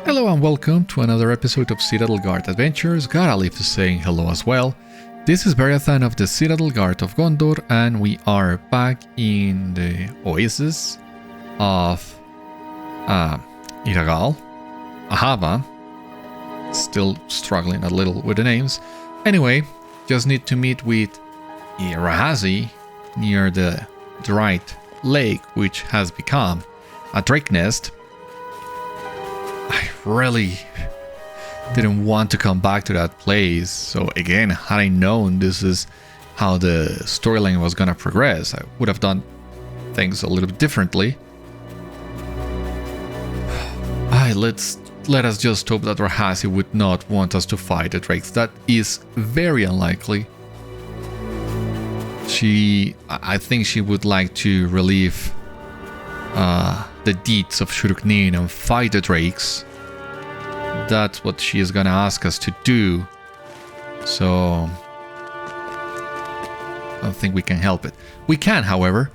Hello and welcome to another episode of Citadel Guard Adventures. Gotta leave is saying hello as well. This is Beriathan of the Citadel Guard of Gondor, and we are back in the oasis of Idagâl, Ahâba. Still struggling a little with the names. Anyway, just need to meet with Rahâzi near the dried lake, which has become a drake nest. I really didn't want to come back to that place, so again, had I known this is how the storyline was gonna progress, I would have done things a little bit differently. Let us just hope that Rahâzi would not want us to fight the drakes. That is very unlikely. I think she would like to relieve the deeds of Shurug-nîn and fight the drakes. That's what she is gonna ask us to do. So I don't think we can help it. We can, however,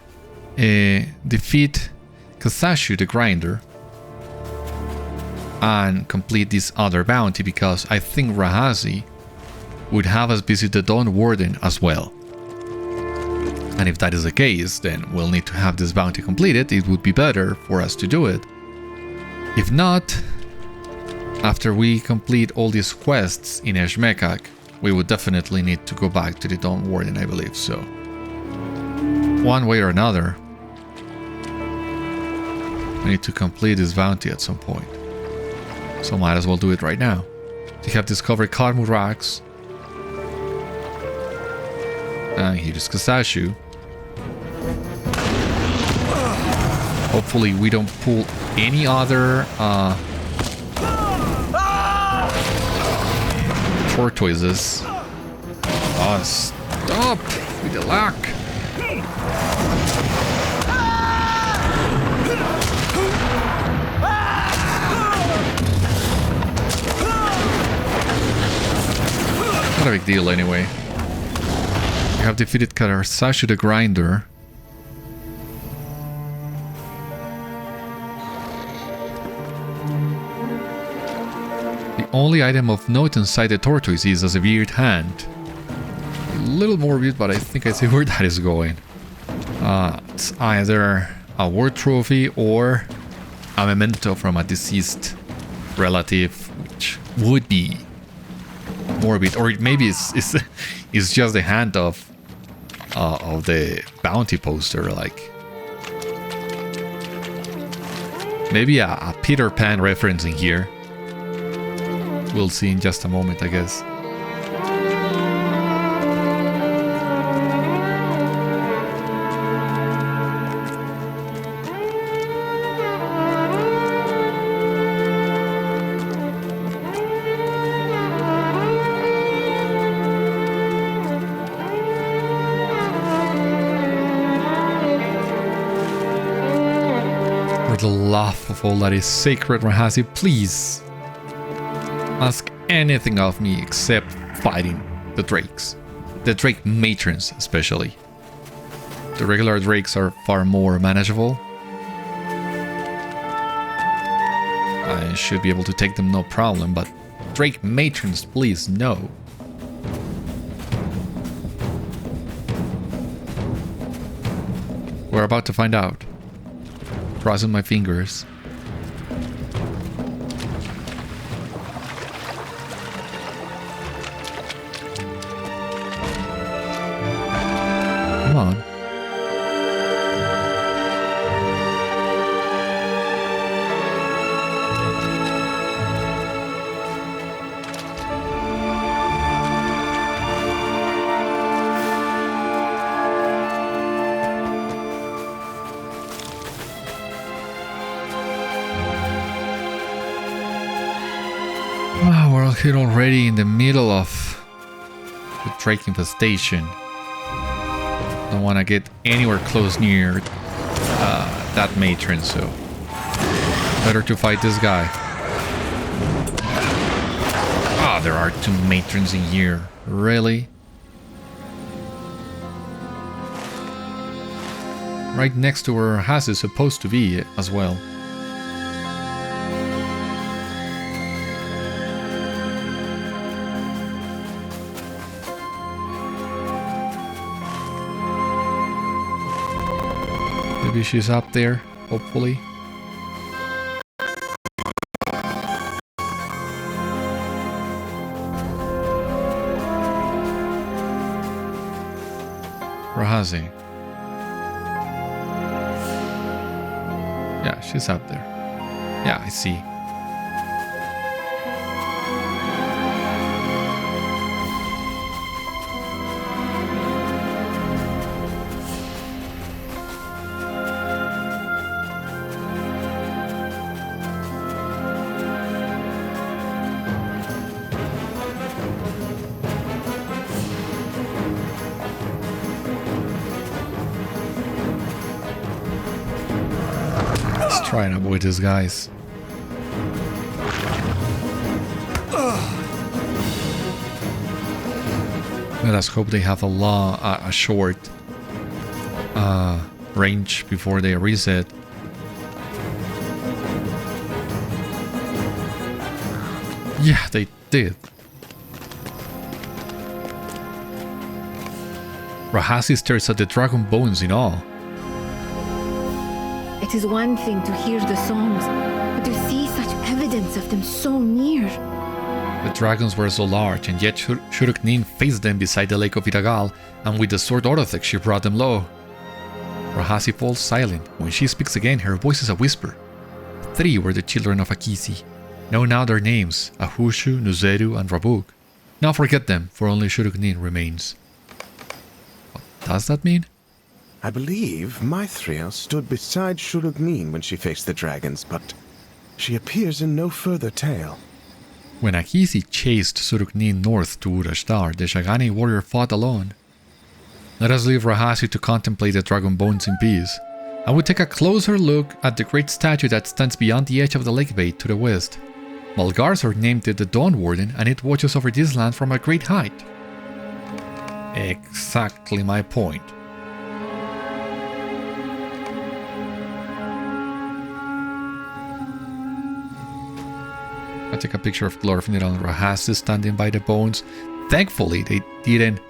defeat Kasashu the Grinder and complete this other bounty, because I think Rahâzi would have us visit the Dawn-warden as well. And if that is the case, then we'll need to have this bounty completed. It would be better for us to do it. If not, after we complete all these quests in Esh Mêkag, we would definitely need to go back to the Dawn-warden, I believe. So, one way or another, we need to complete this bounty at some point. So might as well do it right now. We have discovered Kalmakhíla. And here is Kasashu. Hopefully we don't pull any other tortoises. Oh, stop with the luck. Not a big deal anyway. We have defeated Kasashu the Grinder. The only item of note inside the tortoise is a severed hand. A little morbid, but I think I see where that is going. It's either a war trophy or a memento from a deceased relative, which would be morbid, or maybe it's just the hand of the bounty poster, like maybe a Peter Pan reference in here. We'll see in just a moment, I guess. For the love of all that is sacred, Rahâzi, please ask anything of me except fighting the drakes. The drake matrons, especially. The regular drakes are far more manageable. I should be able to take them no problem, but drake matrons, please, no. We're about to find out. Crossing my fingers. Come on. Wow, we're here already in the middle of the drake infestation. Don't want to get anywhere close near that matron, so better to fight this guy. Ah, there are two matrons in here. Really? right next to where Rahâzi is supposed to be as well. Maybe she's up there, hopefully. Rahâzi. Yeah, she's up there. Yeah, I see. Try and avoid these guys. Let us hope they have a short range before they reset. Yeah, they did. Rahâzi stares at the dragon bones in awe. It is one thing to hear the songs, but to see such evidence of them so near. The dragons were so large, and yet Shurug-nîn faced them beside the lake of Idagâl, and with the sword Ordâkhai she brought them low. Rahâzi falls silent. When she speaks again, her voice is a whisper. 3 were the children of Akisi. Know now their names, Ahûshu, Nuzeru, and Rabuk. Now forget them, for only Shurug-nîn remains. What does that mean? I believe Maithriel stood beside Shurug-nîn when she faced the dragons, but she appears in no further tale. When Akisi chased Shurug-nîn north to Urashtar, the Shagani warrior fought alone. Let us leave Rahâzi to contemplate the dragon bones in peace. I will take a closer look at the great statue that stands beyond the edge of the lake bay to the west. Malgarzor named it the Dawn-warden, and it watches over this land from a great height. Exactly my point. I take a picture of Glorfindel and Rahâzi standing by the bones. Thankfully, they didn't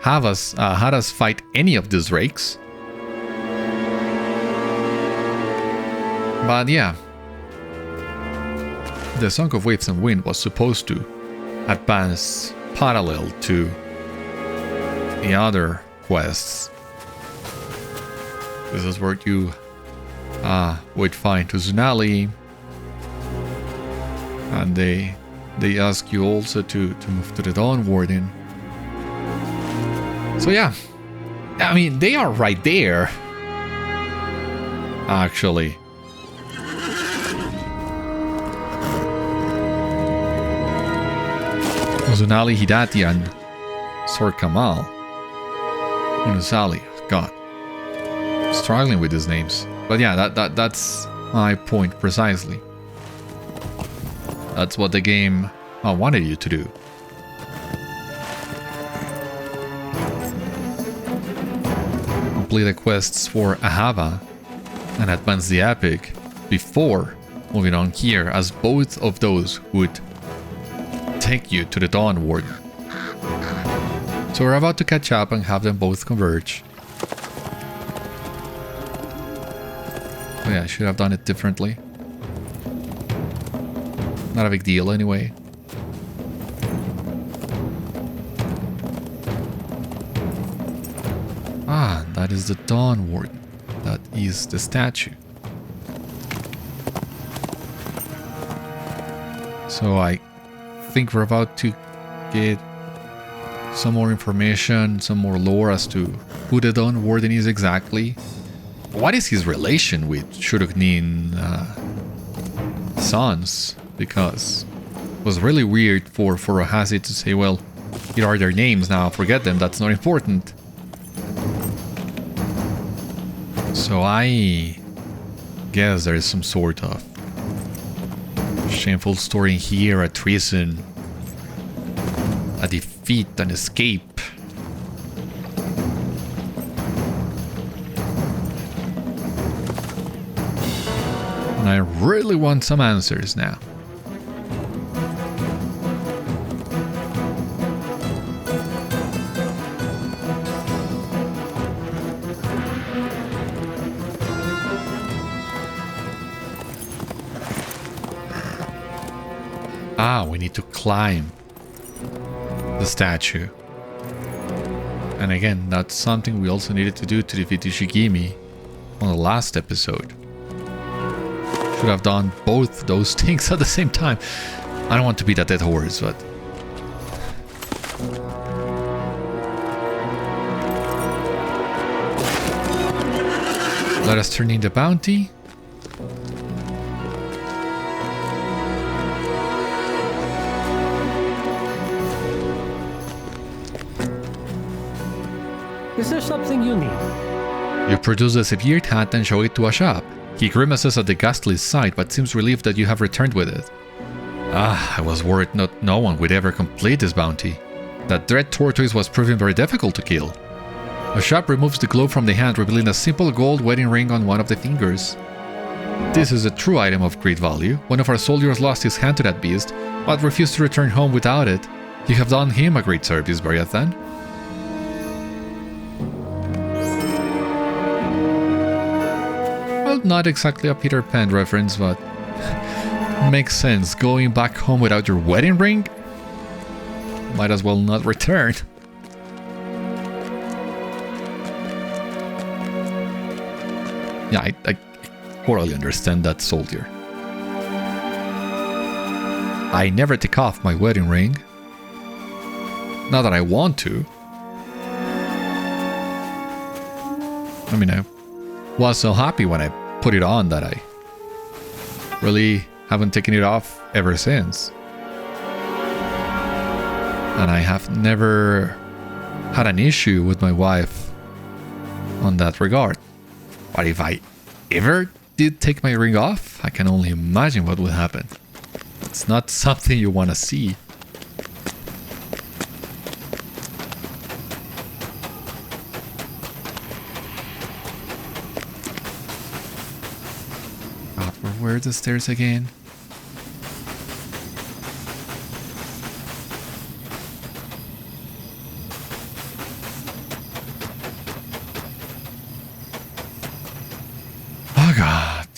have us had us fight any of these rakes. But yeah, the Song of Waves and Wind was supposed to advance parallel to the other quests. This is where you would find Uzunali. And they ask you also to move to the Dawn-warden. So yeah, I mean, they are right there, actually. Uzunali, Hidati, and Sor Kamal. Unusali, God. Struggling with these names. But yeah, that's my point precisely. That's what the game wanted you to do. Complete the quests for Ahâba and advance the epic before moving on here, as both of those would take you to the Dawn-warden. So we're about to catch up and have them both converge. Oh yeah, I should have done it differently. Not a big deal anyway. Ah, that is the Dawn-warden. That is the statue. So I think we're about to get some more information, some more lore as to who the Dawn-warden is exactly. What is his relation with Shurug-nîn sons? Because it was really weird for Rahâzi to say, well, here are their names now, forget them, that's not important. So I guess there is some sort of shameful story here, a treason, a defeat, an escape. And I really want some answers now. Ah, we need to climb the statue. And again, that's something we also needed to do to defeat Ishigimi on the last episode. Should have done both those things at the same time. I don't want to be that dead horse, but... Let us turn in the bounty. Is there something you need? You produce a severed hat and show it to Ashab. He grimaces at the ghastly sight, but seems relieved that you have returned with it. Ah, I was worried no one would ever complete this bounty. That dread tortoise was proving very difficult to kill. Ashab removes the glove from the hand, revealing a simple gold wedding ring on one of the fingers. This is a true item of great value. One of our soldiers lost his hand to that beast, but refused to return home without it. You have done him a great service, Beriathan. Well, not exactly a Peter Pan reference, but makes sense. Going back home without your wedding ring? Might as well not return. Yeah, I totally understand that soldier. I never take off my wedding ring. Not that I want to. I mean, I was so happy when I put it on that I really haven't taken it off ever since. And I have never had an issue with my wife on that regard. But if I ever did take my ring off, I can only imagine what would happen. It's not something you want to see. God, where are the stairs again? Oh God.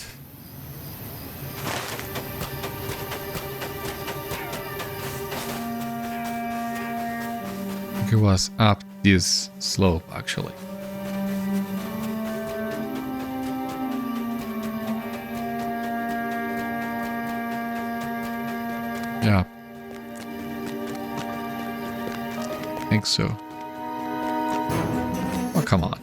I think it was up this slope actually. Yeah. I think so. Oh, come on.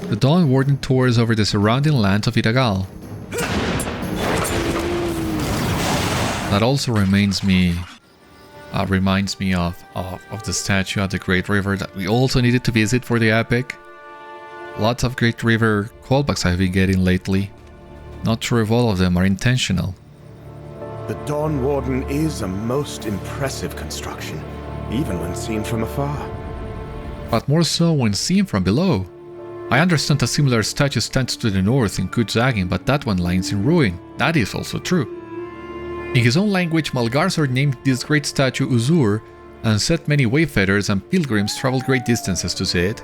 The Dawn-warden tours over the surrounding lands of Idagâl. That also reminds me of the statue at the Great River that we also needed to visit for the epic. Lots of Great River callbacks I've been getting lately. Not sure if all of them are intentional. The Dawn-warden is a most impressive construction, even when seen from afar. But more so when seen from below. I understand a similar statue stands to the north in Kudzagin, but that one lies in ruin. That is also true. In his own language, Malgarzor named this great statue Uzur, and said many wayfarers and pilgrims travel great distances to see it.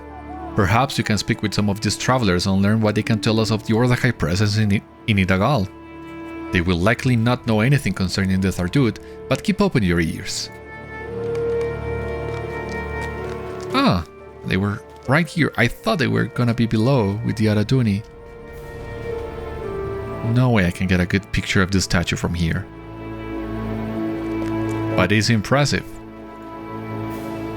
Perhaps you can speak with some of these travelers and learn what they can tell us of the Ordâkhai presence in Idagâl. They will likely not know anything concerning the Thardúth, but keep open your ears. Ah, they were right here. I thought they were gonna be below with the Araduni. No way I can get a good picture of this statue from here. But it's impressive.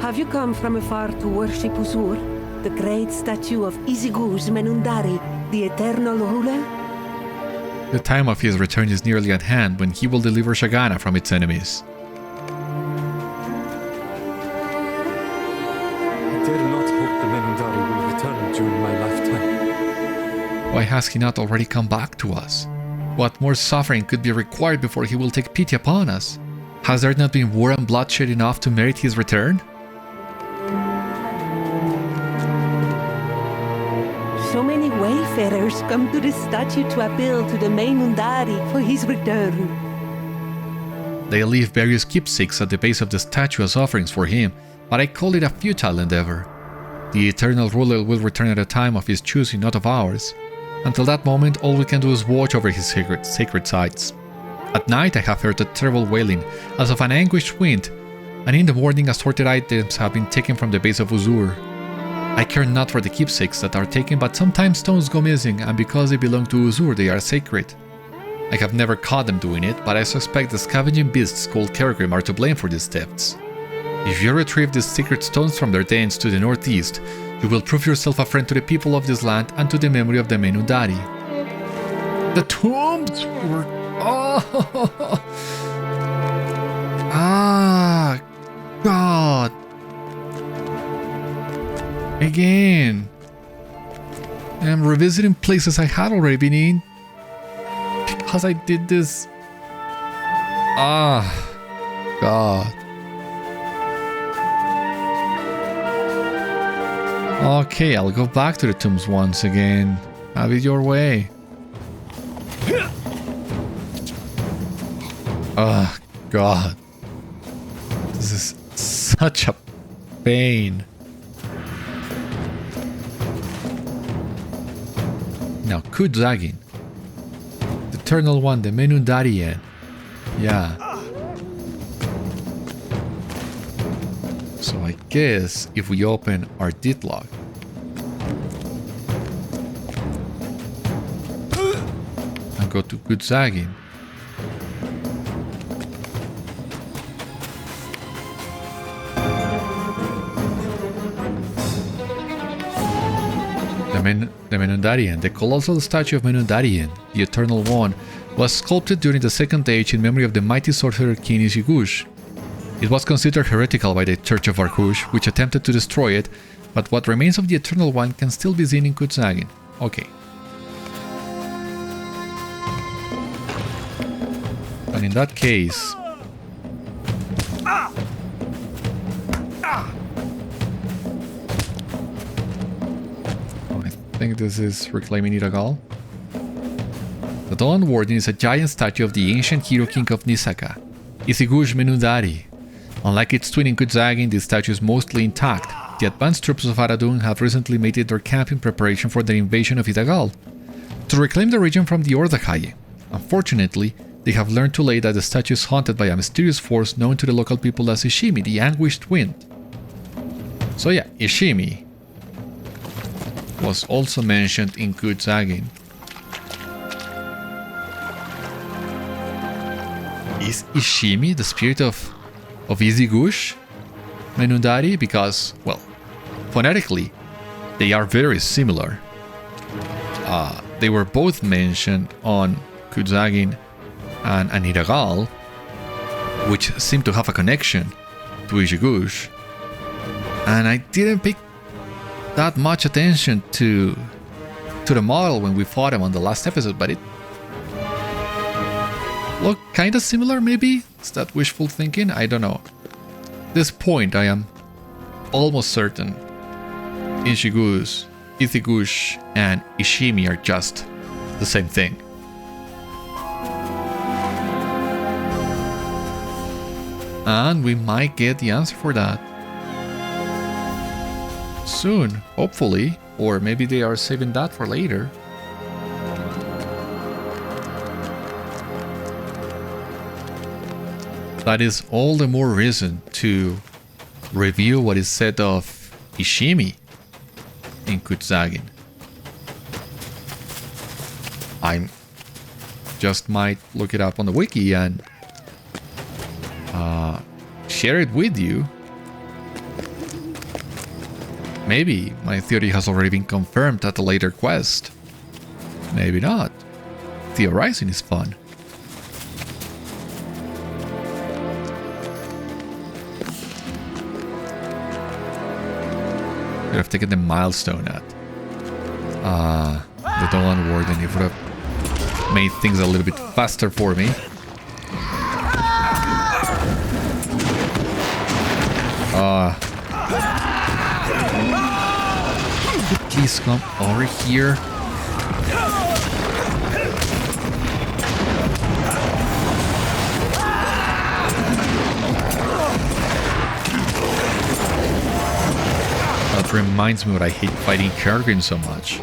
Have you come from afar to worship Uzur, the great statue of Izighûz Menundâri, the eternal ruler? The time of his return is nearly at hand, when he will deliver Shagana from its enemies. Why has he not already come back to us? What more suffering could be required before he will take pity upon us? Has there not been war and bloodshed enough to merit his return? So many wayfarers come to the statue to appeal to the Menundâri for his return. They leave various keepsakes at the base of the statue as offerings for him, but I call it a futile endeavor. The eternal ruler will return at a time of his choosing, not of ours. Until that moment, all we can do is watch over his sacred sites. At night I have heard a terrible wailing, as of an anguished wind, and in the morning assorted items have been taken from the base of Uzur. I care not for the keepsakes that are taken, but sometimes stones go missing, and because they belong to Uzur, they are sacred. I have never caught them doing it, but I suspect the scavenging beasts called Kergrim are to blame for these thefts. If you retrieve these secret stones from their dens to the northeast, you will prove yourself a friend to the people of this land and to the memory of the Menundâri. The tombs were... Oh! Ah! God! Again! I'm revisiting places I had already been in because I did this. Ah! God. Okay, I'll go back to the tombs once again. Have it your way. Oh, God. This is such a pain. Now, Kudzagin. The Eternal One, the Menundâri. Yeah. So I guess if we open our deadlock and go to Kudzagin, the Menundâri, the colossal statue of Menundâri, the Eternal One, was sculpted during the Second Age in memory of the mighty sorcerer King Izighûz. It was considered heretical by the Church of Arkush, which attempted to destroy it, but what remains of the Eternal One can still be seen in Kudzagin. Okay. And in that case... I think this is reclaiming Idagâl. The Dawn-warden is a giant statue of the ancient hero king of Nisaka, Izighûz Menundâri. Unlike its twin in Kudzagin, this statue is mostly intact. The advanced troops of Haradûn have recently made it their camp in preparation for their invasion of Idagâl, to reclaim the region from the Ordâkhai. Unfortunately, they have learned too late that the statue is haunted by a mysterious force known to the local people as Ishimi, the Anguished Wind. So yeah, Ishimi was also mentioned in Kudzagin. Is Ishimi the spirit of Izighûz Menundâri? Because, well, phonetically, they are very similar. They were both mentioned on Kudzagin and Idagâl, which seem to have a connection to Izighûz. And I didn't pay that much attention to the model when we fought him on the last episode, but it looked kind of similar, maybe? Is that wishful thinking? I don't know. At this point, I am almost certain Izighûz, and Ishimi are just the same thing. And we might get the answer for that soon, hopefully. Or maybe they are saving that for later. That is all the more reason to review what is said of Ishimi in Kudzagin. I just might look it up on the wiki and share it with you. Maybe my theory has already been confirmed at a later quest. Maybe not. Theorizing is fun. Could have taken the milestone at. the Dawn-warden. It would have made things a little bit faster for me. Please come over here. That reminds me what I hate fighting pilgrims so much.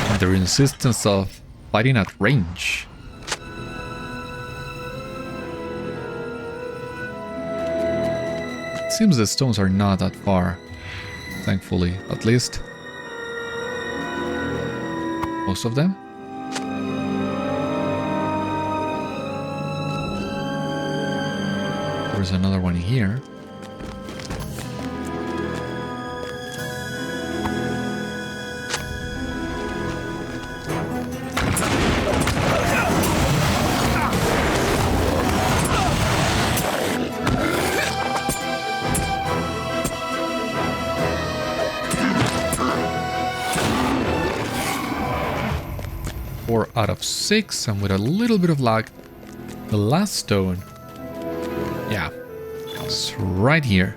And their insistence of fighting at range. It seems the stones are not that far, thankfully, at least. Most of them. There's another one here. Four out of 6, and with a little bit of luck, the last stone. Yeah, it's right here.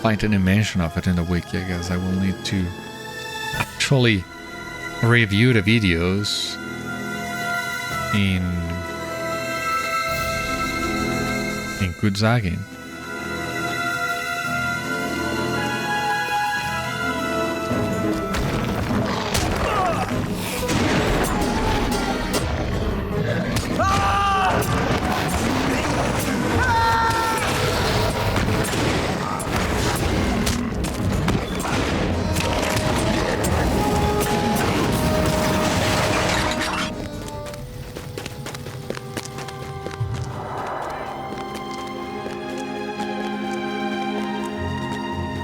Find any mention of it in the wiki. I guess I will need to actually review the videos in Gudzagin.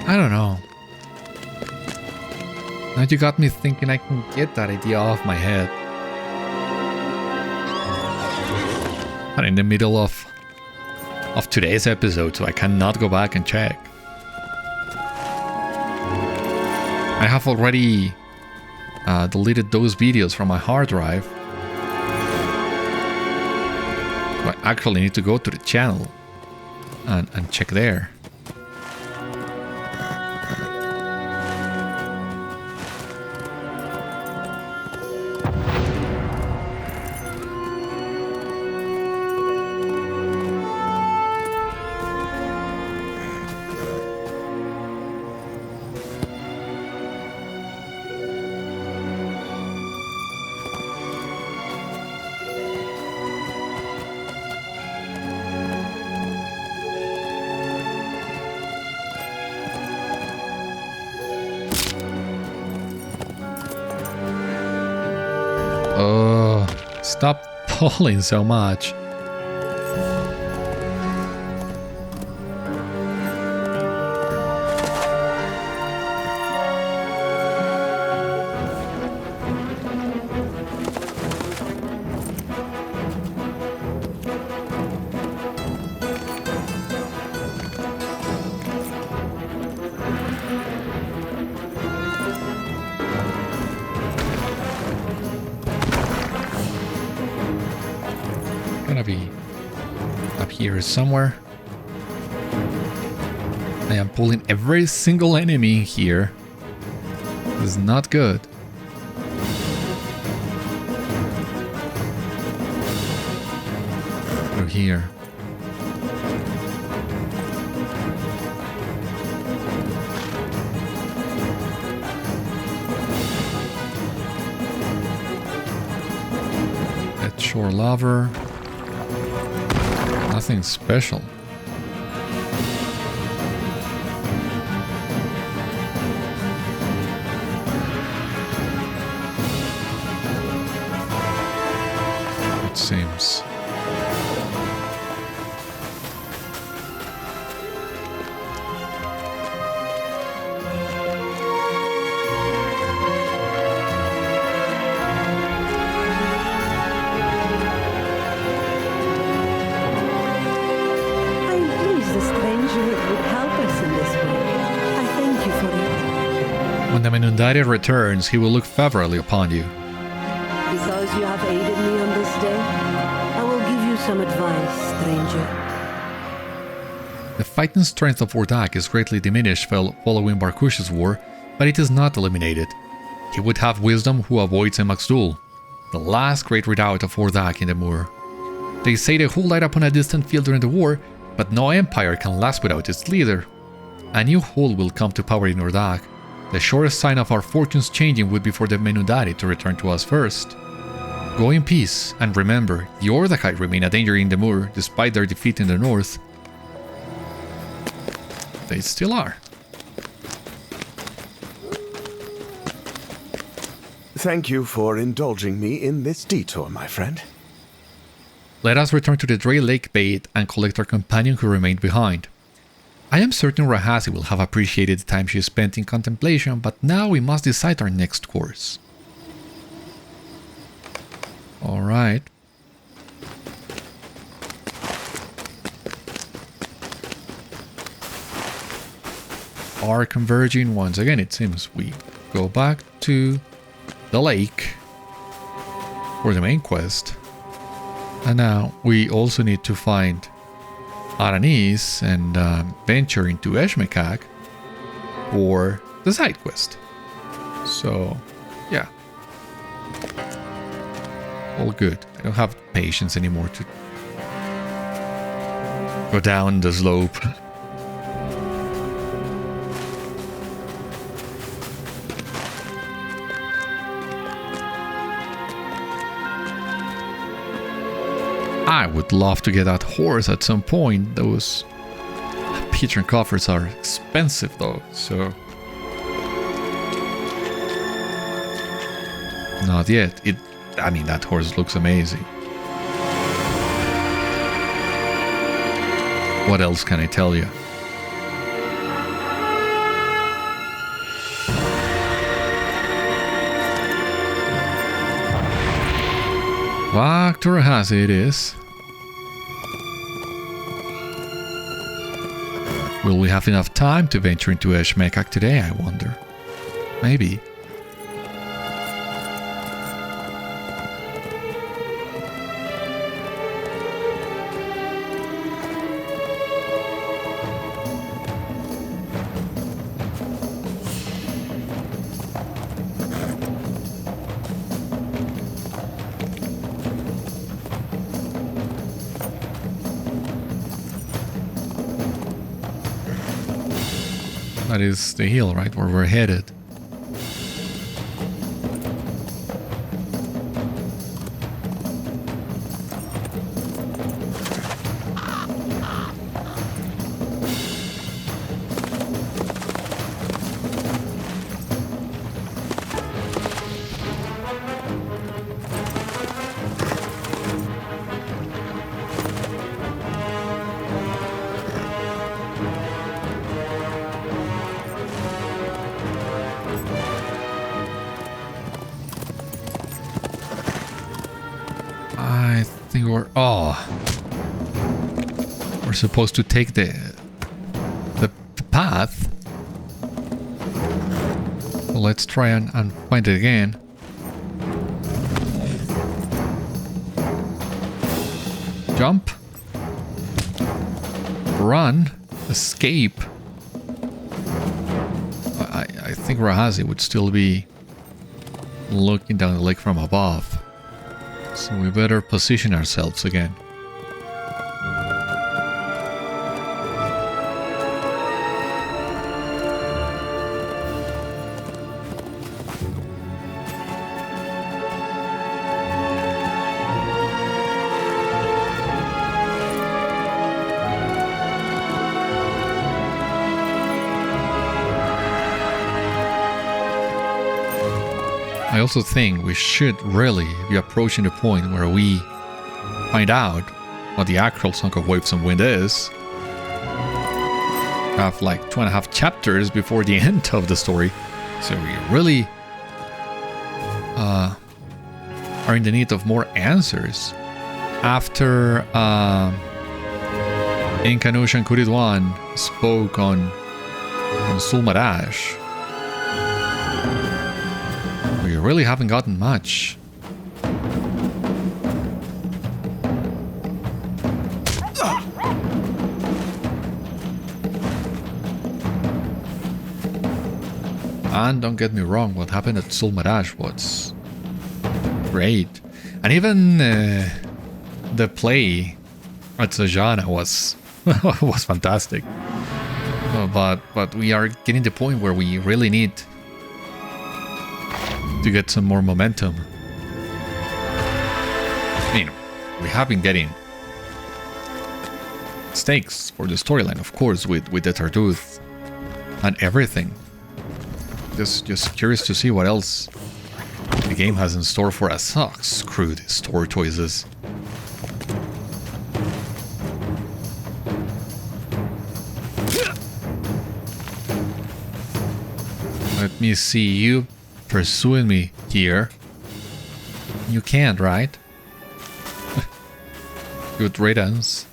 I don't know. Now you got me thinking I can get that idea off my head. I'm in the middle of today's episode, so I cannot go back and check. I have already deleted those videos from my hard drive. I actually need to go to the channel and check there. Stop pulling so much. Be up here somewhere. I am pulling every single enemy here. This is not good. Through here. Shore Lover. Nothing special. It seems. When the Menundâri returns, he will look favorably upon you. Because you have aided me on this day, I will give you some advice, stranger. The fighting strength of Ordâkhai is greatly diminished following Barkush's war, but it is not eliminated. He would have wisdom who avoids Emax Dûl, the last great redoubt of Ordâkhai in the moor. They say the hull light upon a distant field during the war, but no empire can last without its leader. A new hull will come to power in Ordâkhai. The surest sign of our fortunes changing would be for the Menundâri to return to us first. Go in peace, and remember, the Ordâkhai remain a danger in the moor despite their defeat in the north. They still are. Thank you for indulging me in this detour, my friend. Let us return to the Drey Lake Bait and collect our companion who remained behind. I am certain Rahâzi will have appreciated the time she spent in contemplation, but now we must decide our next course. Alright. Are converging once again, it seems. We go back to the lake for the main quest. And now we also need to find Aranis and venture into Esh Mêkag for the side quest. So, yeah. All good. I don't have patience anymore to go down the slope. I would love to get that horse at some point. Those patron coffers are expensive though, so... Not yet. I mean, that horse looks amazing. What else can I tell you? Back to Rahâzi it is. Will we have enough time to venture into Esh Mêkag today, I wonder? Maybe. That is the hill, right, where we're headed. We're supposed to take the path. So let's try and find it again. Jump. Run. Escape. I think Rahâzi would still be looking down the lake from above. So we better position ourselves again. I also think we should really be approaching the point where we find out what the actual Song of Waves and Wind is. We have like 2.5 chapters before the end of the story, so we really are in the need of more answers. After Inkanûsh and Kuridwan spoke on Sulmadash, we really haven't gotten much. And don't get me wrong, what happened at Sulmadash was great. And even the play at Sajana was was fantastic. But we are getting to the point where we really need to get some more momentum. I mean, we have been getting stakes for the storyline, of course, with the Thardúth and everything. Just curious to see what else the game has in store for us. Oh, screw these store choices. Let me see you pursuing me here. You can't, right? Good riddance.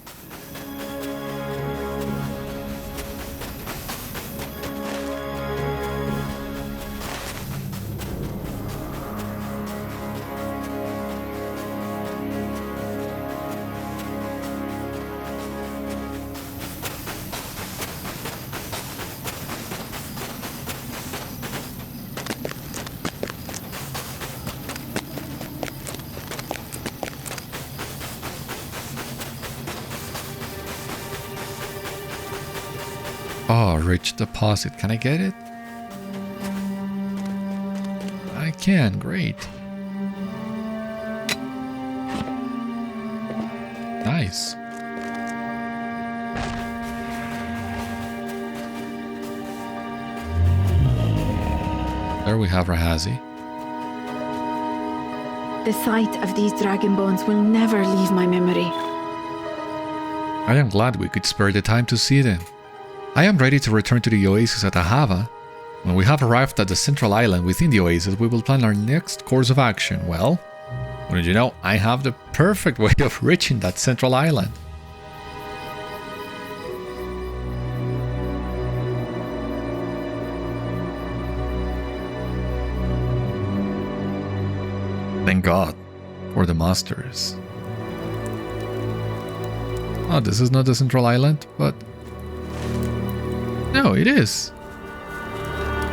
Oh, rich deposit. Can I get it? I can. Great. Nice. There we have Rahâzi. The sight of these dragon bones will never leave my memory. I am glad we could spare the time to see them. I am ready to return to the oasis at Ahâba. When we have arrived at the central island within the oasis, we will plan our next course of action. Well, wouldn't you know, I have the perfect way of reaching that central island. Thank God for the masters. Oh, this is not the central island, but... No, it is.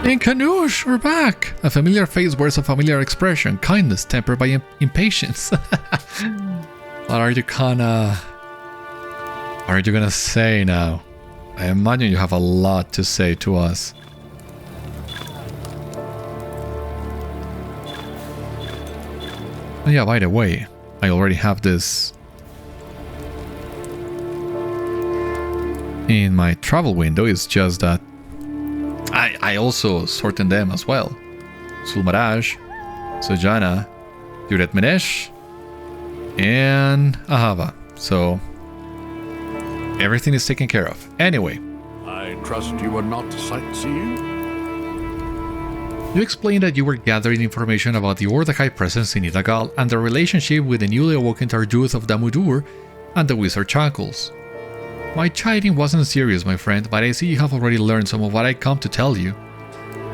Inkanûsh, we're back! A familiar face wears a familiar expression. Kindness tempered by impatience. What are you gonna say now? I imagine you have a lot to say to us. Oh yeah, by the way, I already have this in my travel window. It's just that I also sorted them as well. Sulmadash, Sojana, Yuret Menesh, and Ahâba. So everything is taken care of. Anyway. I trust you are not sightseeing? You explained that you were gathering information about the Ordâkhai presence in Idagâl and the relationship with the newly awoken Thardúth of Damudûr and the wizard Shackles. My chiding wasn't serious, my friend, but I see you have already learned some of what I come to tell you.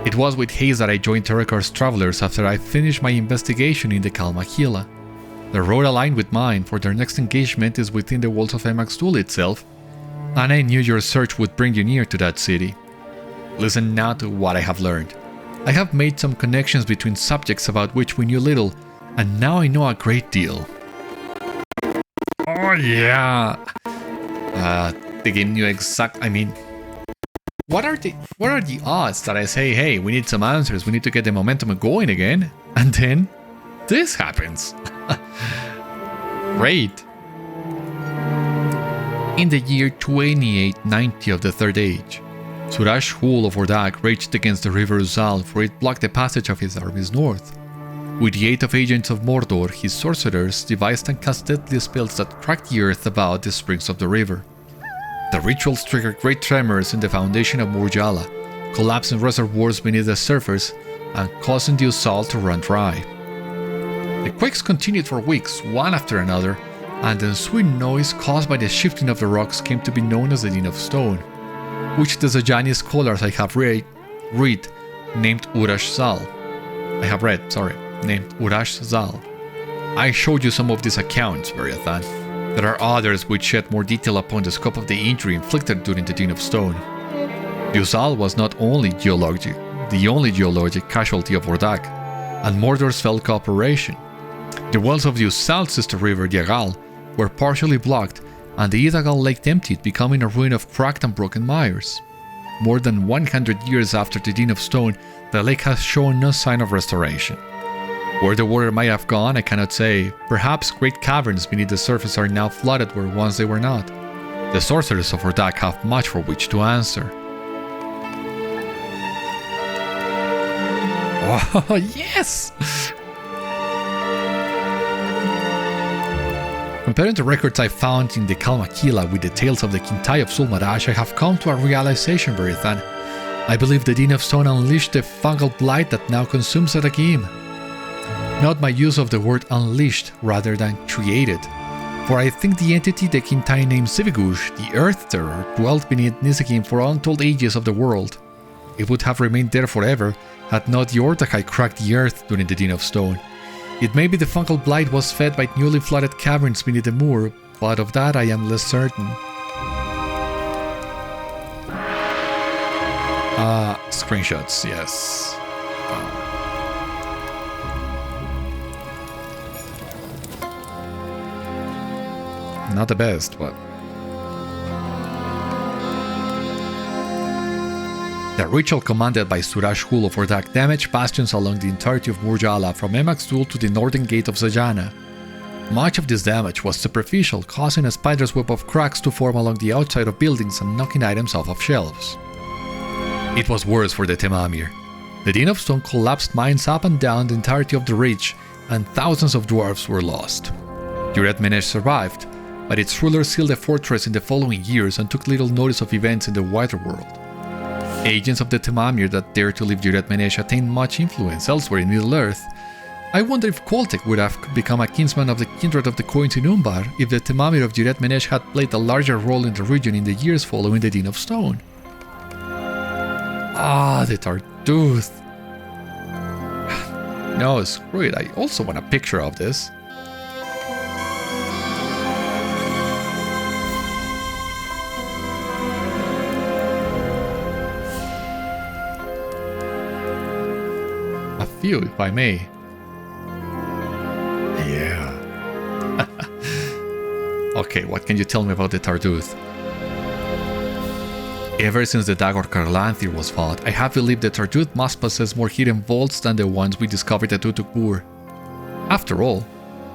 It was with haste that I joined Terekar's travelers after I finished my investigation in the Kalmakhíla. The road aligned with mine, for their next engagement is within the walls of Emax Dûl itself, and I knew your search would bring you near to that city. Listen now to what I have learned. I have made some connections between subjects about which we knew little, and now I know a great deal. Oh yeah! The game knew I mean, what are the odds that I say, hey, we need some answers, we need to get the momentum going again, and then this happens? Great. In the year 2890 of the Third Age, Suraj Hul of Ordâkhai raged against the river Uzal, for it blocked the passage of his armies north. With the aid of agents of Mordor, his sorcerers devised and cast deadly spells that cracked the earth about the springs of the river. The rituals triggered great tremors in the foundation of Morjala, collapsing reservoirs beneath the surface and causing the Uzal to run dry. The quakes continued for weeks, one after another, and the ensuing noise caused by the shifting of the rocks came to be known as the Din of Stone, which the Zajani scholars I have read named Urash Zal. Named Urash Zal. I showed you some of these accounts, Beriathan. There are others which shed more detail upon the scope of the injury inflicted during the Din of Stone. The Uzal was not only the only geologic casualty of Ordâkhai, and Mordor's fell cooperation. The wells of the Uzal's sister river, Idagâl, were partially blocked, and the Idagâl lake emptied, becoming a ruin of cracked and broken mires. More than 100 years after the Din of Stone, the lake has shown no sign of restoration. Where the water might have gone, I cannot say. Perhaps great caverns beneath the surface are now flooded where once they were not. The sorcerers of Ordâkhai have much for which to answer. Oh, yes! Comparing the records I found in the Kalmakhíla with the tales of the Kintai of Sulmaraj, I have come to a realization, Beriathan. I believe the Din of Stone unleashed the fungal blight that now consumes Adakim. Not my use of the word unleashed rather than created, for I think the entity the Kintai named Sívigush, the Earth Terror, dwelt beneath Nizagim for untold ages of the world. It would have remained there forever had not the Ordâkhai cracked the earth during the Din of Stone. It may be the fungal blight was fed by newly flooded caverns beneath the moor, but of that I am less certain. Screenshots, yes. Not the best, but... The ritual commanded by Suraj Hul of Ordâkhai damaged bastions along the entirety of Morjala from Emax Dûl to the northern gate of Zajana. Much of this damage was superficial, causing a spider's web of cracks to form along the outside of buildings and knocking items off of shelves. It was worse for the Temamir. The Din of Stone collapsed mines up and down the entirety of the ridge, and thousands of dwarves were lost. Juret Menesh survived, but its ruler sealed the fortress in the following years and took little notice of events in the wider world. Agents of the Temamir that dared to leave Juret Menesh attained much influence elsewhere in Middle-earth. I wonder if Koltek would have become a kinsman of the kindred of the coins in Umbar if the Temamir of Juret Menesh had played a larger role in the region in the years following the Din of Stone. Ah, the Thardúth. No, screw it, I also want a picture of this. A few, if I may. Yeah. Okay, what can you tell me about the Thardúth? Ever since the Dagor Karlanthir was fought, I have believed the Thardúth must possess more hidden vaults than the ones we discovered at Utukbur. After all,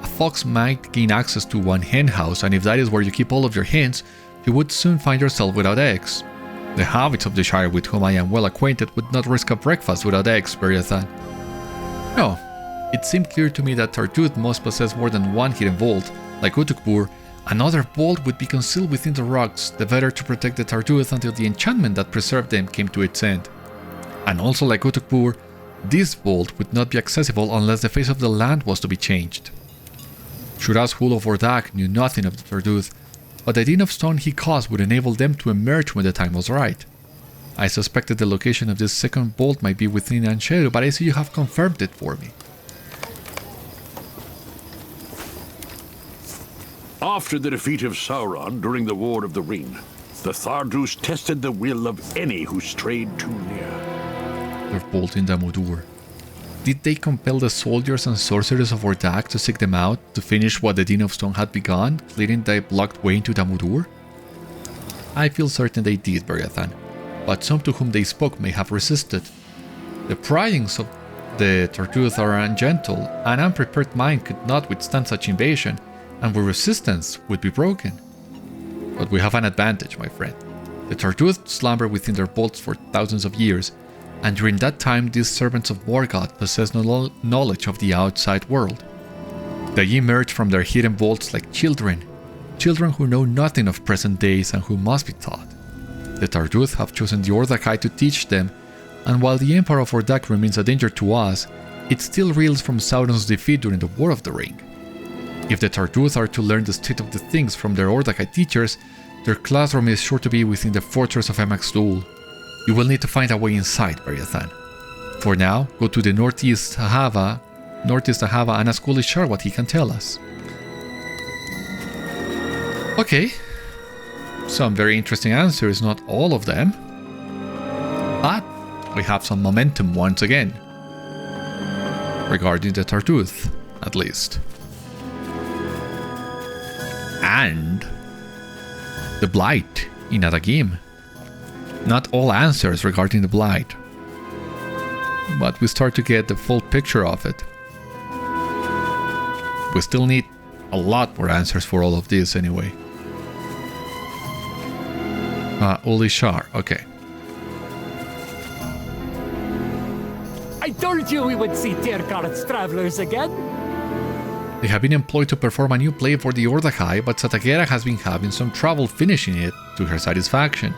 a fox might gain access to one hen house, and if that is where you keep all of your hens, you would soon find yourself without eggs. The hobbits of the Shire with whom I am well acquainted would not risk a breakfast without eggs, Beriathan. No, it seemed clear to me that Thardúth must possess more than one hidden vault. Like Utukbur, another vault would be concealed within the rocks, the better to protect the Thardúth until the enchantment that preserved them came to its end. And also like Utukbur, this vault would not be accessible unless the face of the land was to be changed. Shuraj Hul of Ordâkhai knew nothing of the Thardúth, but the Din of Stone he caused would enable them to emerge when the time was right. I suspected the location of this second vault might be within Ansheru, but I see you have confirmed it for me. After the defeat of Sauron during the War of the Ring, the Thardúth tested the will of any who strayed too near. Their bolt in Damudûr. Did they compel the soldiers and sorcerers of Ordâkhai to seek them out, to finish what the Din of Stone had begun, clearing the blocked way into Damudûr? I feel certain they did, Beriathan, but some to whom they spoke may have resisted. The pryings of the Thardúth are ungentle, an unprepared mind could not withstand such invasion, and where resistance would be broken. But we have an advantage, my friend. The Thardúth slumber within their vaults for thousands of years, and during that time these servants of Morgoth possessed no knowledge of the outside world. They emerge from their hidden vaults like children who know nothing of present days and who must be taught. The Thardúth have chosen the Ordâkhai to teach them, and while the Empire of Ordâkhai remains a danger to us, it still reels from Sauron's defeat during the War of the Ring. If the Thardúth are to learn the state of the things from their Ordâkhai teachers, their classroom is sure to be within the fortress of Emax Dûl. You will need to find a way inside, Beriathan. For now, go to the northeast Ahâba and ask Ulishar what he can tell us. Okay, some very interesting answers, not all of them, but we have some momentum once again, regarding the Thardúth, at least. And the Blight in Idagâl. Not all answers regarding the Blight, but we start to get the full picture of it. We still need a lot more answers for all of this anyway. Ulishar, okay. I told you we would see Tyrkarth's travelers again. They have been employed to perform a new play for the Ordâkhai, but Satagera has been having some trouble finishing it to her satisfaction.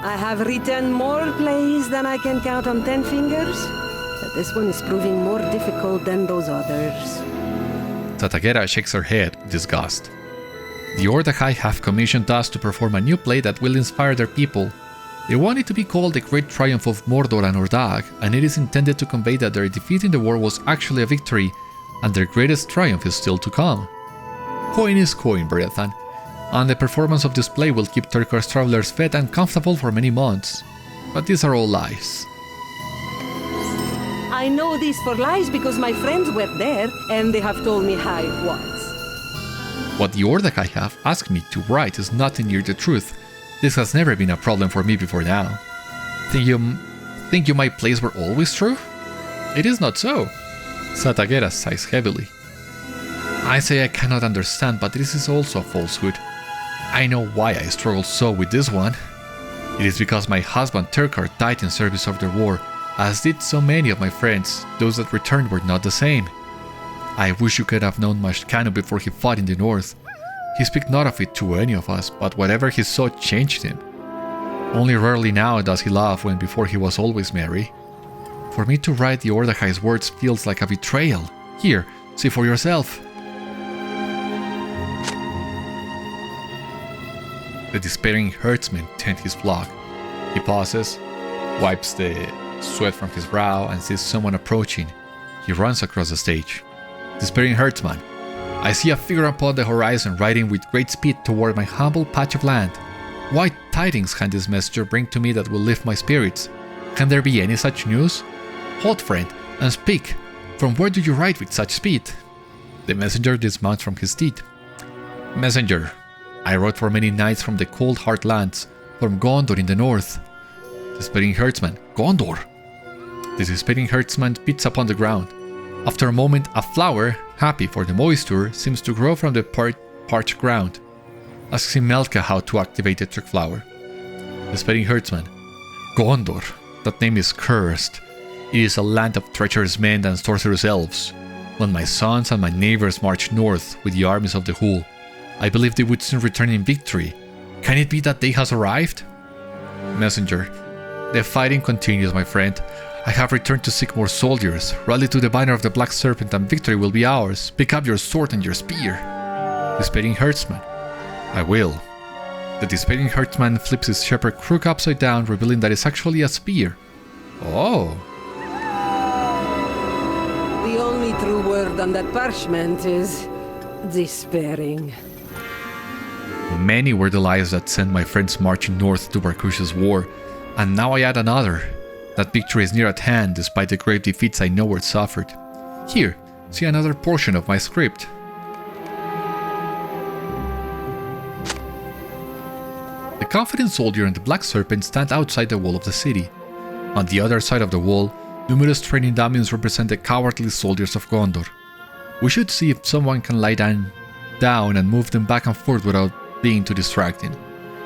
I have written more plays than I can count on 10 fingers, but this one is proving more difficult than those others. Satagera shakes her head with disgust. The Ordâkhai have commissioned us to perform a new play that will inspire their people. They want it to be called The Great Triumph of Mordor and Ordâkhai, and it is intended to convey that their defeat in the war was actually a victory, and their greatest triumph is still to come. Coin is coin, Beriathan, and the performance of this play will keep Tyrkarth's travelers fed and comfortable for many months. But these are all lies. I know these for lies because my friends were there, and they have told me how it was. What the Ordâkhai have asked me to write is nothing near the truth. This has never been a problem for me before now. Think you my plays were always true? It is not so. Satagera sighs heavily. I say I cannot understand, but this is also a falsehood. I know why I struggle so with this one. It is because my husband Tyrkarth died in service of the war, as did so many of my friends. Those that returned were not the same. I wish you could have known Mashkanu before he fought in the north. He spoke not of it to any of us, but whatever he saw changed him. Only rarely now does he laugh when before he was always merry. For me to write the Ordâkhai's words feels like a betrayal. Here, see for yourself. The despairing herdsman tends his flock. He pauses, wipes the sweat from his brow, and sees someone approaching. He runs across the stage. Despairing herdsman, I see a figure upon the horizon riding with great speed toward my humble patch of land. What tidings can this messenger bring to me that will lift my spirits? Can there be any such news? Halt, friend, and speak. From where do you ride with such speed? The messenger dismounts from his steed. Messenger, I rode for many nights from the cold hard lands, from Gondor in the north. Despairing herdsman, Gondor. The despairing herdsman spits upon the ground. After a moment, a flower, happy for the moisture, seems to grow from the parched ground. Asks Imelka how to activate the trick flower. Despairing herdsman, Gondor. That name is cursed. It is a land of treacherous men and sorcerous elves. When my sons and my neighbors march north with the armies of the Hull, I believe they would soon return in victory. Can it be that day has arrived? Messenger, the fighting continues, my friend. I have returned to seek more soldiers. Rally to the banner of the Black Serpent and victory will be ours. Pick up your sword and your spear. Despairing herdsman, I will. The despairing herdsman flips his shepherd crook upside down, revealing that it's actually a spear. Oh. The only true word on that parchment is despairing. Many were the lies that sent my friends marching north to Barkush's war, and now I add another. That victory is near at hand despite the grave defeats I know were suffered. Here, see another portion of my script. The confident soldier and the Black Serpent stand outside the wall of the city. On the other side of the wall, numerous training dummies represent the cowardly soldiers of Gondor. We should see if someone can lie down and move them back and forth without being too distracting.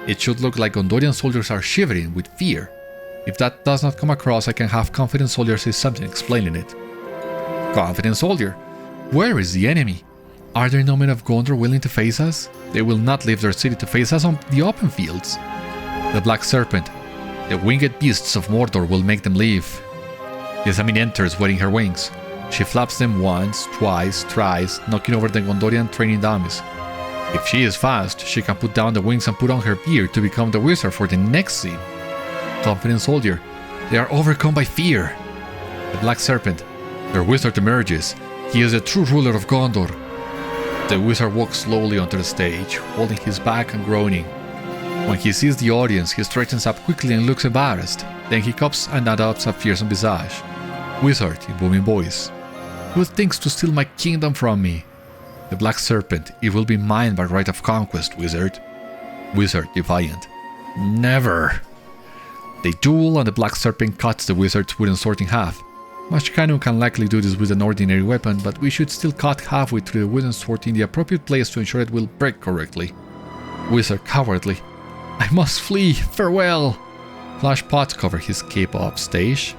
It should look like Gondorian soldiers are shivering with fear. If that does not come across, I can have Confident Soldier say something explaining it. Confident Soldier, where is the enemy? Are there no men of Gondor willing to face us? They will not leave their city to face us on the open fields. The Black Serpent, the winged beasts of Mordor will make them leave. Jessamine enters, wetting her wings. She flaps them once, twice, thrice, knocking over the Gondorian training dummies. If she is fast, she can put down the wings and put on her beard to become the wizard for the next scene. Confident Soldier, they are overcome by fear. The Black Serpent, their wizard emerges. He is the true ruler of Gondor. The wizard walks slowly onto the stage, holding his back and groaning. When he sees the audience, he straightens up quickly and looks embarrassed. Then he cups and adopts a fearsome visage. Wizard, in booming voice, who thinks to steal my kingdom from me? The Black Serpent, it will be mine by right of conquest, wizard. Wizard, defiant, never. They duel and the Black Serpent cuts the wizard's wooden sword in half. Mashkanu can likely do this with an ordinary weapon, but we should still cut halfway through the wooden sword in the appropriate place to ensure it will break correctly. Wizard, cowardly, I must flee, farewell! Flash pots cover his cape off stage.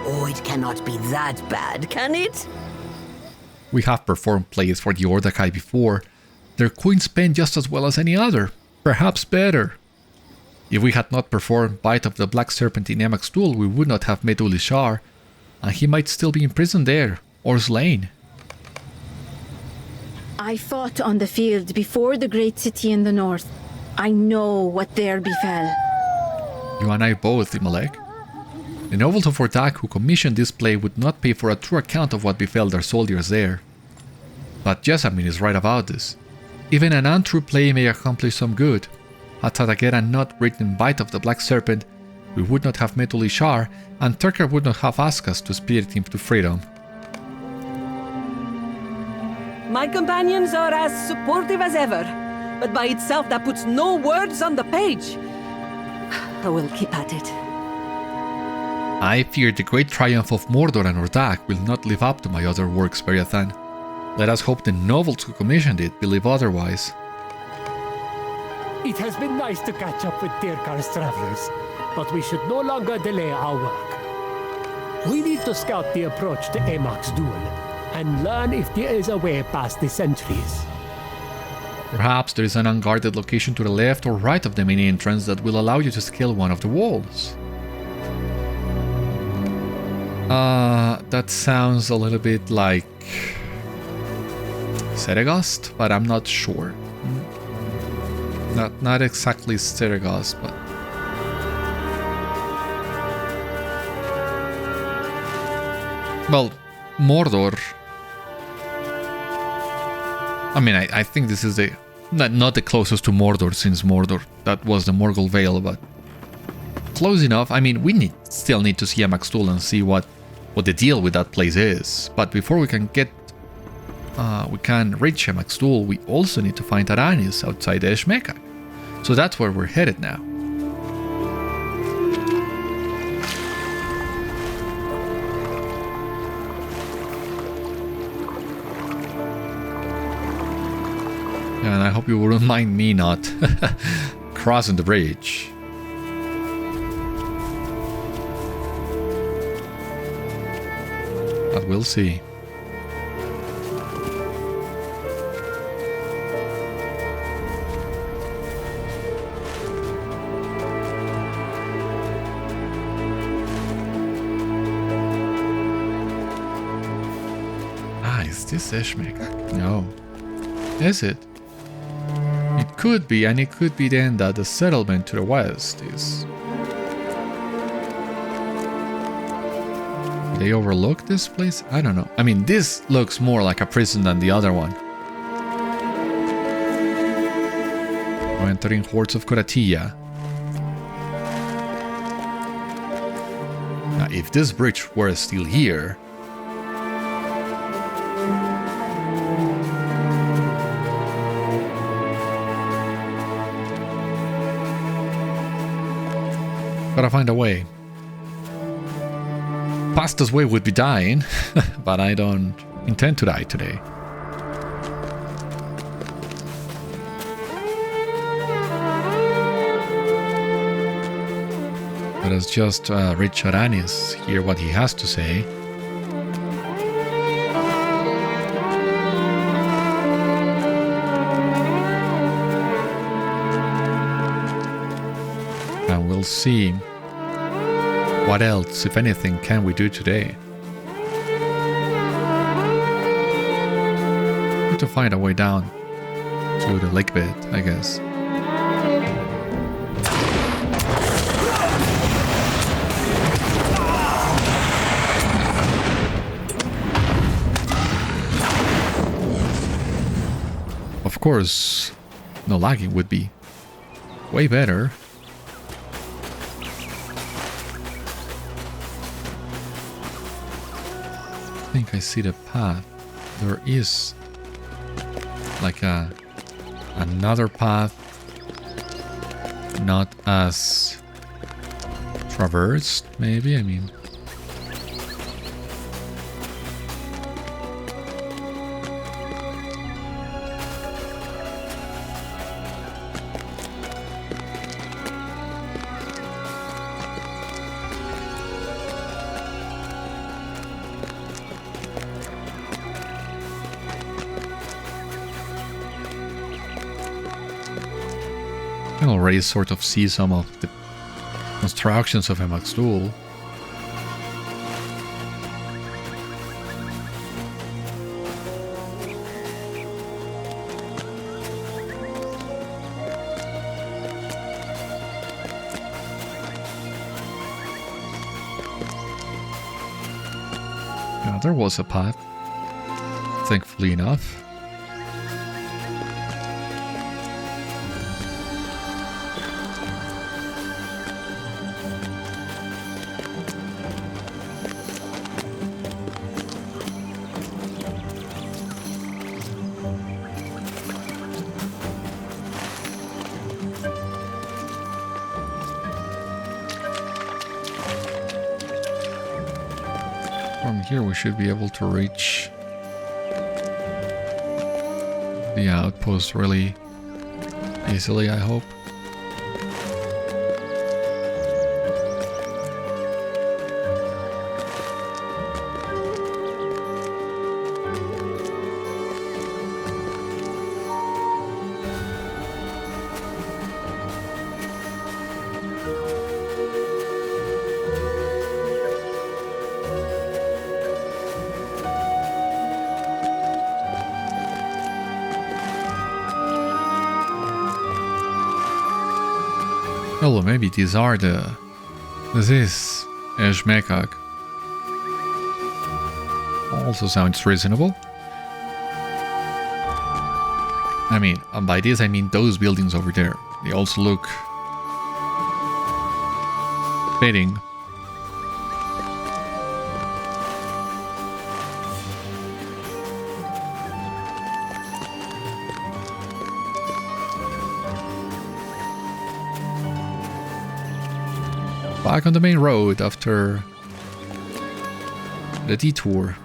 Oh, it cannot be that bad, can it? We have performed plays for the Ordâkhai before. Their queens pen just as well as any other, perhaps better. If we had not performed Bite of the Black Serpent in Emax Dûl, we would not have met Ulishar, and he might still be imprisoned there, or slain. I fought on the field before the great city in the north. I know what there befell. You and I both, Imalek. The nobles of Ordâkhai who commissioned this play would not pay for a true account of what befell their soldiers there. But Jessamine is right about this. Even an untrue play may accomplish some good. Had Tadagera not written Bite of the Black Serpent, we would not have met Ulishar, and Turkar would not have asked us to spirit him to freedom. My companions are as supportive as ever, but by itself that puts no words on the page. I will keep at it. I fear the great triumph of Mordor and Ordâkhai will not live up to my other works, Beriathan. Let us hope the nobles who commissioned it believe otherwise. It has been nice to catch up with Tirkar's travelers, but we should no longer delay our work. We need to scout the approach to Emax Dûl and learn if there is a way past the sentries. Perhaps there is an unguarded location to the left or right of the main entrance that will allow you to scale one of the walls. That sounds a little bit like Sítagâst, but I'm not sure. Not exactly Sítagâst, but well, Mordor. I mean, I think this is the not the closest to Mordor, since Mordor that was the Morgul Vale, but close enough. I mean, we still need to see Emax Dûl and see what the deal with that place is. But before we can reach Emax Dûl, we also need to find Aranis outside Esh Mêkag. So that's where we're headed now. And I hope you wouldn't mind me not crossing the bridge. But we'll see. Is this Esh Mêkag? No. Is it? It could be, and it could be then that the settlement to the west is... Did they overlook this place? I don't know. I mean, this looks more like a prison than the other one. We're entering hordes of Koratia. Now, if this bridge were still here... Gotta find a way. Fastest way would be dying, but I don't intend to die today. Let us just read Sharanis, hear what he has to say. And we'll see what else, if anything, can we do today. Need to find a way down to the lake bed, I guess. Of course, no lagging would be way better. I think I see the path. There is like another path, not as traversed, maybe. I mean, I can already sort of see some of the constructions of Emax Dûl. Yeah, there was a path, thankfully enough. From here we should be able to reach the outpost really easily, I hope. Oh, maybe these are this is Esh Mêkag. Also sounds reasonable. I mean, by this I mean those buildings over there. They also look fitting. Back on the main road after the detour.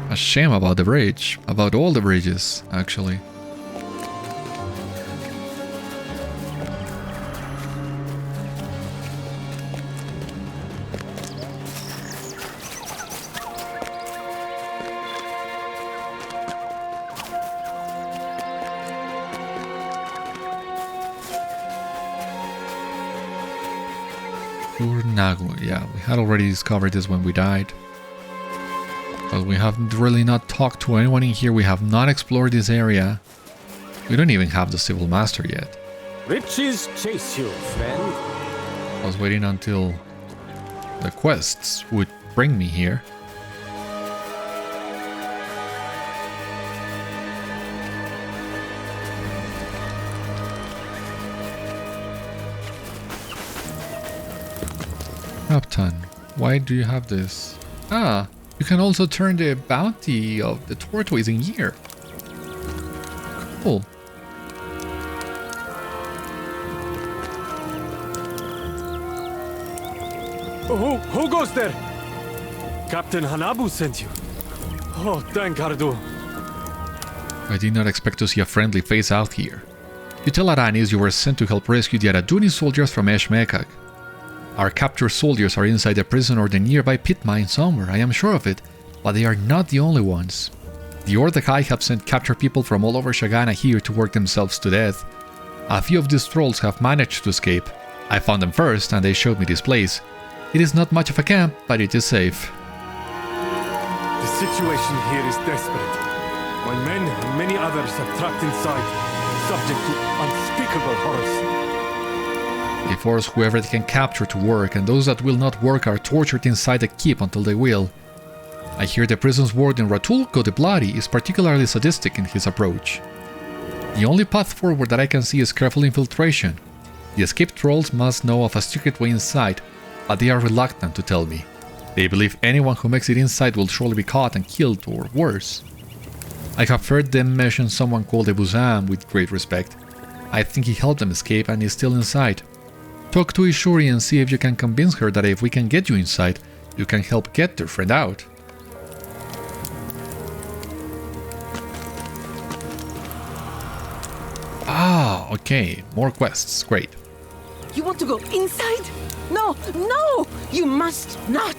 A shame about the bridge. About all the bridges, actually. Yeah, we had already discovered this when we died. But we have really not talked to anyone in here. We have not explored this area. We don't even have the Civil Master yet. Riches chase you, friend. I was waiting until the quests would bring me here. Captain, why do you have this? Ah, you can also turn the bounty of the tortoise in here. Cool. Oh, who goes there? Captain Hanabu sent you. Oh, thank Thardúth. I did not expect to see a friendly face out here. You tell Aranis you were sent to help rescue the Araduni soldiers from Esh Mêkag. Our captured soldiers are inside the prison or the nearby pit mine somewhere, I am sure of it, but they are not the only ones. The Ordâkhai have sent captured people from all over Shagana here to work themselves to death. A few of these trolls have managed to escape. I found them first and they showed me this place. It is not much of a camp, but it is safe. The situation here is desperate. My men and many others are trapped inside, subject to unspeakable horrors. They force whoever they can capture to work, and those that will not work are tortured inside the keep until they will. I hear the prison's warden Ratulko the Bloody is particularly sadistic in his approach. The only path forward that I can see is careful infiltration. The escaped trolls must know of a secret way inside, but they are reluctant to tell me. They believe anyone who makes it inside will surely be caught and killed, or worse. I have heard them mention someone called Ebuzam with great respect. I think he helped them escape and is still inside. Talk to Ishuri and see if you can convince her that if we can get you inside, you can help get their friend out. Ah, okay, more quests, great. You want to go inside? No, no! You must not!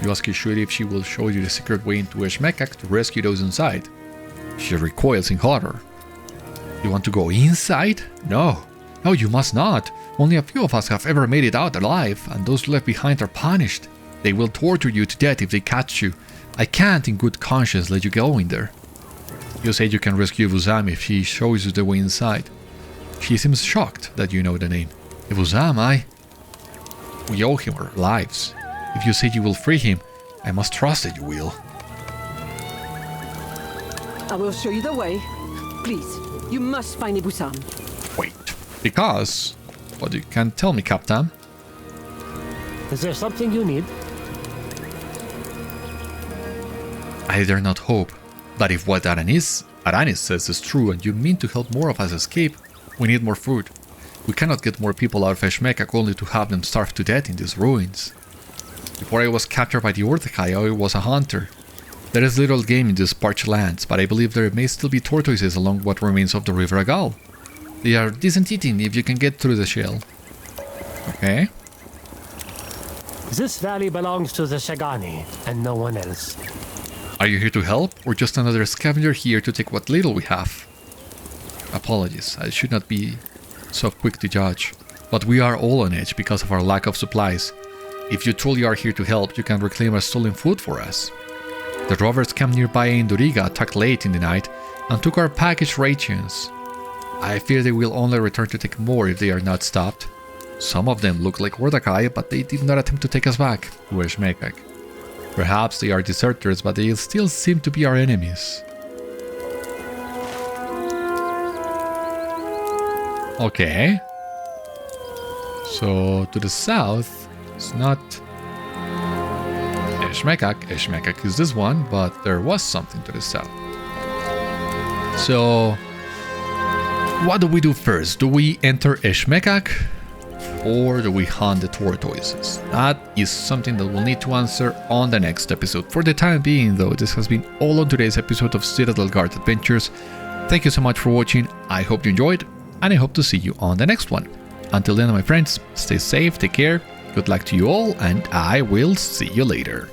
You ask Ishuri if she will show you the secret way into Esh Mêkag to rescue those inside. She recoils in horror. You want to go inside? No. No, you must not. Only a few of us have ever made it out alive, and those left behind are punished. They will torture you to death if they catch you. I can't in good conscience let you go in there. You say you can rescue Ebuzam if she shows you the way inside. She seems shocked that you know the name. Ebuzam, we owe him our lives. If you say you will free him, I must trust that you will. I will show you the way. Please, you must find Ebuzam. Wait, because... What you can tell me, Captain? Is there something you need? I dare not hope that if what Aranis says is true and you mean to help more of us escape, we need more food. We cannot get more people out of Esh Mêkag only to have them starve to death in these ruins. Before I was captured by the Ordâkhai, I was a hunter. There is little game in these parched lands, but I believe there may still be tortoises along what remains of the River Idagâl. They are decent eating if you can get through the shell. Okay. This valley belongs to the Shagani and no one else. Are you here to help, or just another scavenger here to take what little we have? Apologies, I should not be so quick to judge, but we are all on edge because of our lack of supplies. If you truly are here to help, you can reclaim our stolen food for us. The rovers camped nearby in Duriga attacked late in the night and took our packaged rations. I fear they will only return to take more if they are not stopped. Some of them look like Ordâkhai, but they did not attempt to take us back to Esh Mêkag. Perhaps they are deserters, but they still seem to be our enemies. Okay. So, to the south, it's not Esh Mêkag. Esh Mêkag is this one, but there was something to the south. So, what do we do first? Do we enter Esh Mêkag? Or do we hunt the tortoises? That is something that we'll need to answer on the next episode. For the time being though, this has been all on today's episode of Citadel Guard Adventures. Thank you so much for watching, I hope you enjoyed, and I hope to see you on the next one. Until then, my friends, stay safe, take care, good luck to you all, and I will see you later.